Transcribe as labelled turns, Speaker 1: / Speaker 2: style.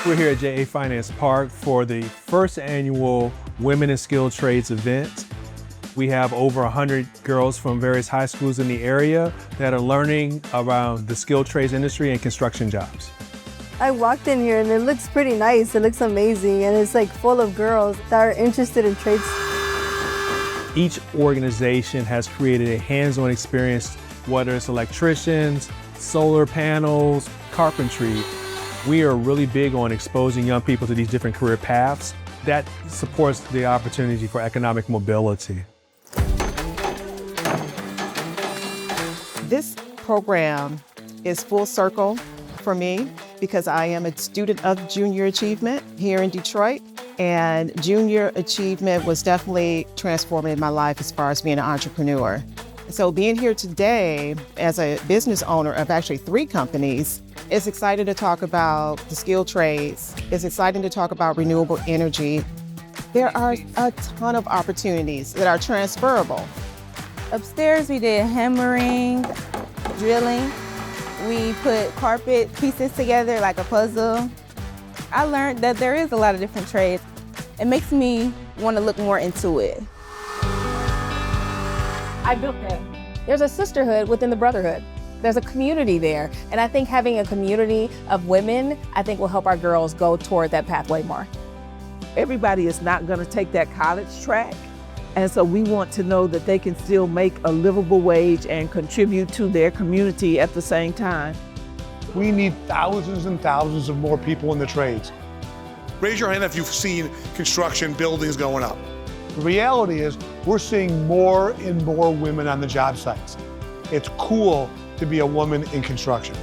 Speaker 1: We're here at JA Finance Park for the first annual Women in Skilled Trades event. We have over 100 girls from various high schools in the area that are learning around the skilled trades industry and construction jobs.
Speaker 2: I walked in here and it looks pretty nice. It looks amazing, and it's like full of girls that are interested in trades.
Speaker 1: Each organization has created a hands-on experience, whether it's electricians, solar panels, carpentry. We are really big on exposing young people to these different career paths. That supports the opportunity for economic mobility.
Speaker 3: This program is full circle for me because I am a student of junior achievement here in Detroit. And junior achievement was definitely transforming in my life as far as being an entrepreneur. So being here today as a business owner of actually 3 companies, it's exciting to talk about the skilled trades. It's exciting to talk about renewable energy. There are a ton of opportunities that are transferable.
Speaker 4: Upstairs, we did hammering, drilling. We put carpet pieces together like a puzzle. I learned that there is a lot of different trades. It makes me want to look more into it.
Speaker 5: I built that. There's a sisterhood within the brotherhood. There's a community there. And I think having a community of women, I think will help our girls go toward that pathway more.
Speaker 6: Everybody is not going to take that college track. And so we want to know that they can still make a livable wage and contribute to their community at the same time.
Speaker 7: We need thousands and thousands of more people in the trades.
Speaker 8: Raise your hand if you've seen construction buildings going up.
Speaker 7: The reality is we're seeing more and more women on the job sites. It's cool to be a woman in construction.